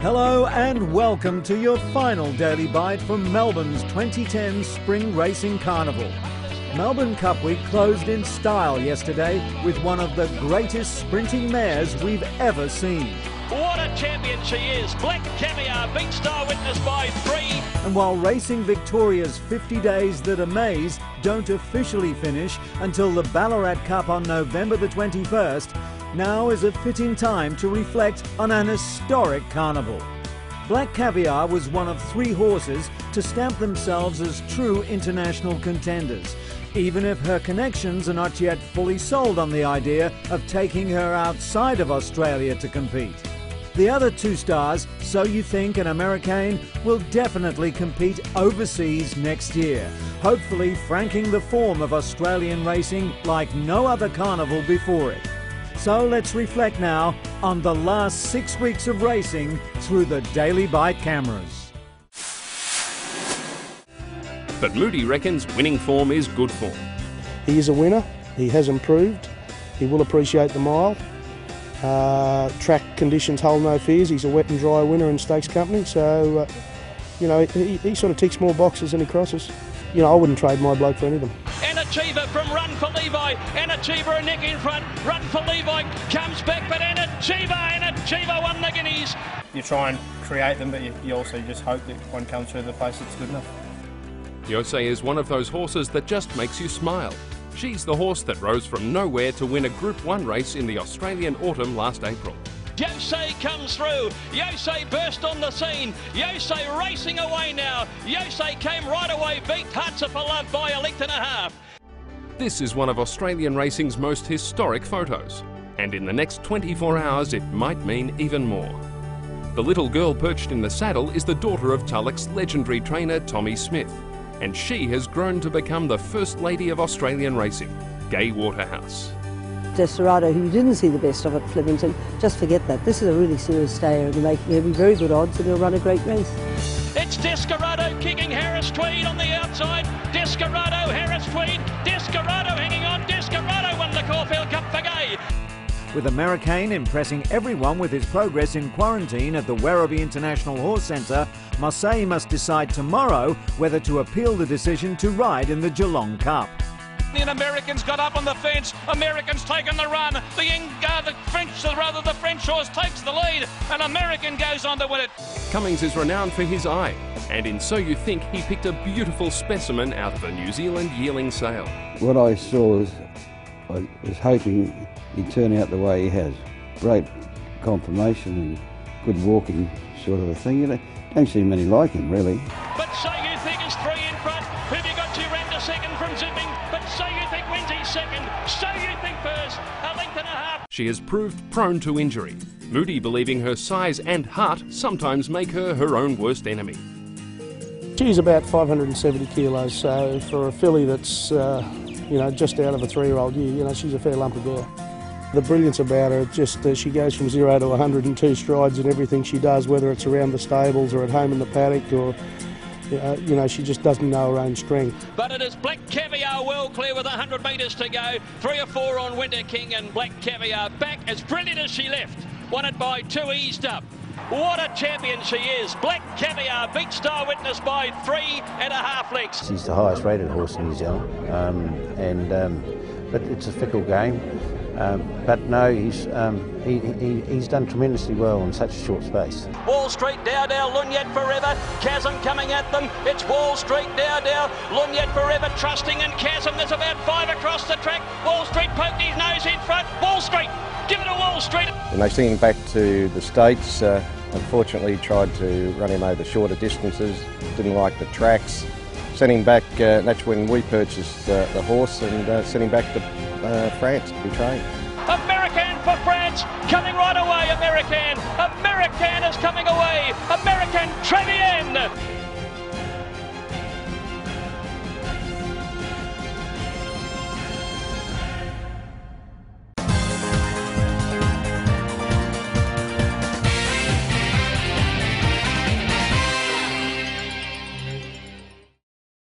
Hello and welcome to your final Daily Bite from Melbourne's 2010 Spring Racing Carnival. Melbourne Cup Week closed in style yesterday with one of the greatest sprinting mares we've ever seen. What a champion she is! Black Caviar beat Star Witness by 3. And while Racing Victoria's 50 Days That Amaze don't officially finish until the Ballarat Cup on November the 21st, now is a fitting time to reflect on an historic carnival. Black Caviar was one of 3 horses to stamp themselves as true international contenders, even if her connections are not yet fully sold on the idea of taking her outside of Australia to compete. The other 2 stars, So You Think and Americain, will definitely compete overseas next year, hopefully franking the form of Australian racing like no other carnival before it. So let's reflect now on the last 6 weeks of racing through the Daily Bite cameras. But Moody reckons winning form is good form. He is a winner, he has improved, he will appreciate the mile. Track conditions hold no fears, he's a wet and dry winner in stakes company, so he sort of ticks more boxes than he crosses. I wouldn't trade my bloke for any of them. And Achiever from Run for Levi, and Achiever a neck in front, Run for Levi comes back, but and Achiever won the Guineas. You try and create them, but you also just hope that one comes through the place that's good enough. Yosei is one of those horses that just makes you smile. She's the horse that rose from nowhere to win a Group 1 race in the Australian Autumn last April. Yosei comes through, Yosei burst on the scene, Yosei racing away now, Yosei came right away, beat Hearts for Love by a length and a half. This is one of Australian racing's most historic photos, and in the next 24 hours it might mean even more. The little girl perched in the saddle is the daughter of Tulloch's legendary trainer Tommy Smith, and she has grown to become the First Lady of Australian racing, Gay Waterhouse. Desperado, who didn't see the best of at Flemington, just forget that. This is a really serious stayer and he'll be very good odds and he'll run a great race. It's Desperado kicking Harris Tweed on the outside. Desperado, Harris Tweed, Desperado hanging on. Desperado won the Caulfield Cup for Gay. With Americain impressing everyone with his progress in quarantine at the Werribee International Horse Centre, Marseille must decide tomorrow whether to appeal the decision to ride in the Geelong Cup. The Americans got up on the fence. Americans taken the run. The French horse takes the lead, and American goes on to win it. Cummings is renowned for his eye, and in So You Think he picked a beautiful specimen out of a New Zealand yearling sale. What I saw was, I was hoping he'd turn out the way he has. Great conformation and good walking sort of a thing. You don't see many like him, really. But So You Think is 3 in front. Who've you got? 2 ran to second from Zipping. But So You Think wins his second. So You Think first. A length and a half. She has proved prone to injury, Moody believing her size and heart sometimes make her her own worst enemy. She's about 570 kilos, so for a filly that's just out of a 3-year-old year, she's a fair lump of girl. The brilliance about her, just she goes from 0 to 102 strides in everything she does, whether it's around the stables or at home in the paddock, or she just doesn't know her own strength. But it is Black Caviar well clear with 100 metres to go. 3 or 4 on Winter King, and Black Caviar back as brilliant as she left. Won it by 2 eased up. What a champion she is. Black Caviar beat Star Witness by 3.5 lengths. She's the highest rated horse in New Zealand, but it's a fickle game. But no, he's done tremendously well in such a short space. Wall Street, Dow, Lunyat Forever, Chasm coming at them. It's Wall Street, Dow, Lunyat Forever, Trusting and Chasm. There's about 5 across the track. Wall Street poked his nose in front. Wall Street, give it to Wall Street. When they sent him back to the States, unfortunately tried to run him over shorter distances, didn't like the tracks. Sent him back, that's when we purchased the horse and sent him back to France to be trained. Americain for France, coming right away, Americain is coming away, Americain Trevian.